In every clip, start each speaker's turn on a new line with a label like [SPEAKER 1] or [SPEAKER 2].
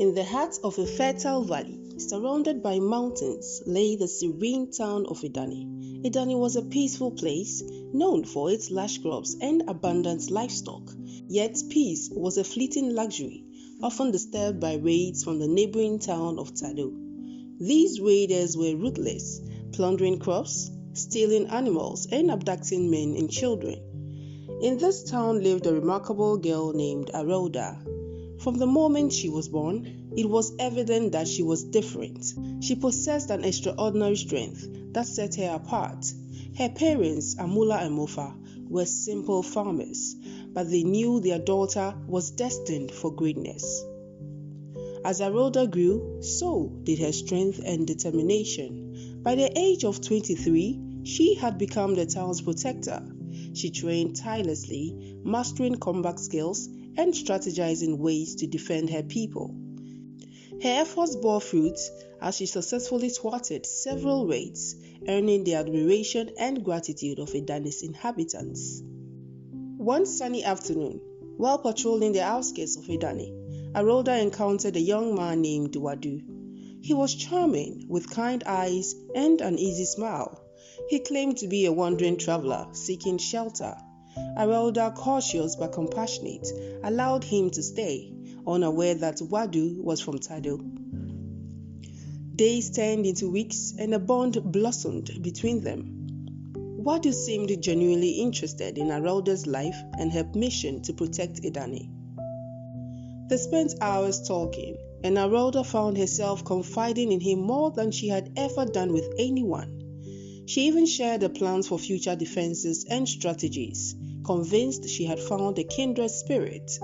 [SPEAKER 1] In the heart of a fertile valley, surrounded by mountains, lay the serene town of Idani. Idani was a peaceful place, known for its lush crops and abundant livestock. Yet peace was a fleeting luxury, often disturbed by raids from the neighboring town of Tado. These raiders were ruthless, plundering crops, stealing animals, and abducting men and children. In this town lived a remarkable girl named Araoda. From the moment she was born, it was evident that she was different. She possessed an extraordinary strength that set her apart. Her parents, Amula and Mofa, were simple farmers, but they knew their daughter was destined for greatness. As Araoda grew, so did her strength and determination. By the age of 23, she had become the town's protector. She trained tirelessly, mastering combat skills and strategizing ways to defend her people. Her efforts bore fruit as she successfully thwarted several raids, earning the admiration and gratitude of Idani's inhabitants. One sunny afternoon, while patrolling the outskirts of Idani, Araoda encountered a young man named Wadu. He was charming, with kind eyes and an easy smile. He claimed to be a wandering traveler seeking shelter. Araoda, cautious but compassionate, allowed him to stay, unaware that Wadu was from Tado. Days turned into weeks and a bond blossomed between them. Wadu seemed genuinely interested in Araoda's life and her mission to protect Idani. They spent hours talking, and Araoda found herself confiding in him more than she had ever done with anyone. She even shared her plans for future defenses and strategies, convinced she had found a kindred spirit.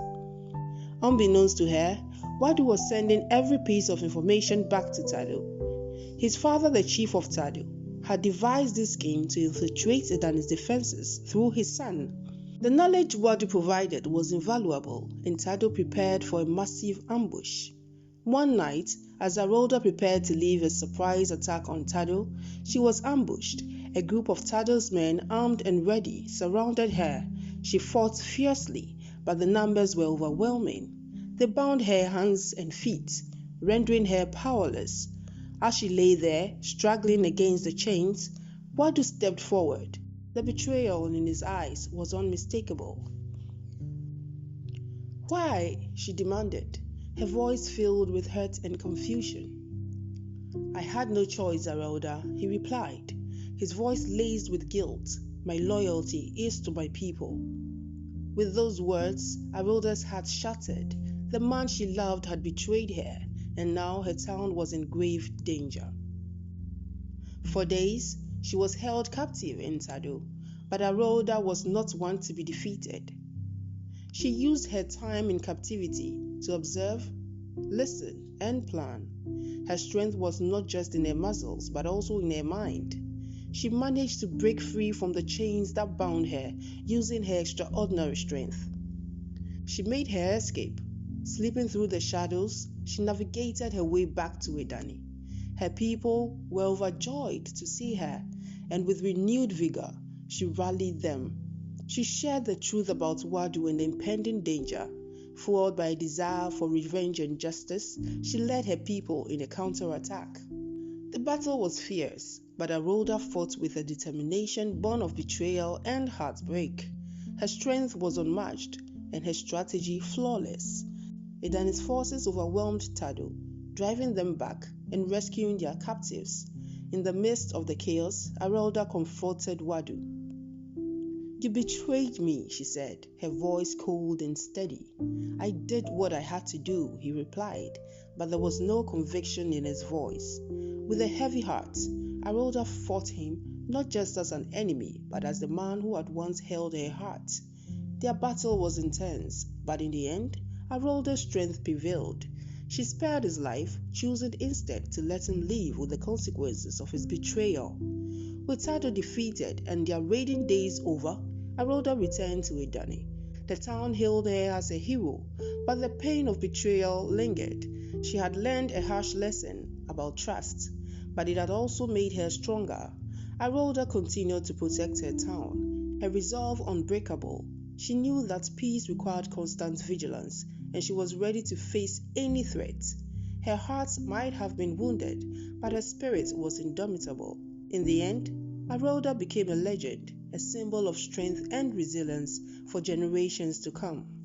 [SPEAKER 1] Unbeknownst to her, Wadu was sending every piece of information back to Tado. His father, the chief of Tado, had devised this scheme to infiltrate Idani's defenses through his son. The knowledge Wadu provided was invaluable, and Tado prepared for a massive ambush. One night, as Araoda prepared to lead a surprise attack on Tado, she was ambushed. A group of Tado's men, armed and ready, surrounded her. She fought fiercely, but the numbers were overwhelming. They bound her hands and feet, rendering her powerless. As she lay there, struggling against the chains, Wadu stepped forward. The betrayal in his eyes was unmistakable. "Why?" she demanded, her voice filled with hurt and confusion. "I had no choice, Araoda," he replied, his voice laced with guilt. "My loyalty is to my people." With those words, Araoda's heart shattered. The man she loved had betrayed her, and now her town was in grave danger. For days, she was held captive in Tado, but Araoda was not one to be defeated. She used her time in captivity to observe, listen, and plan. Her strength was not just in her muscles, but also in her mind. She managed to break free from the chains that bound her, using her extraordinary strength. She made her escape. Slipping through the shadows, she navigated her way back to Idani. Her people were overjoyed to see her, and with renewed vigor, she rallied them. She shared the truth about Wadu and the impending danger. Fueled by a desire for revenge and justice, she led her people in a counterattack. The battle was fierce, but Araoda fought with a determination born of betrayal and heartbreak. Her strength was unmatched, and her strategy flawless. Idani's forces overwhelmed Tado, driving them back and rescuing their captives. In the midst of the chaos, Araoda comforted Wadu. "You betrayed me," she said, her voice cold and steady. "I did what I had to do," he replied, but there was no conviction in his voice. With a heavy heart, Araoda fought him not just as an enemy, but as the man who had once held her heart. Their battle was intense, but in the end, Araoda's strength prevailed. She spared his life, choosing instead to let him live with the consequences of his betrayal. With Tado defeated and their raiding days over, Araoda returned to Idani. The town hailed her as a hero, but the pain of betrayal lingered. She had learned a harsh lesson about trust, but it had also made her stronger. Araoda continued to protect her town, her resolve unbreakable. She knew that peace required constant vigilance, and she was ready to face any threat. Her heart might have been wounded, but her spirit was indomitable. In the end, Araoda became a legend, a symbol of strength and resilience for generations to come.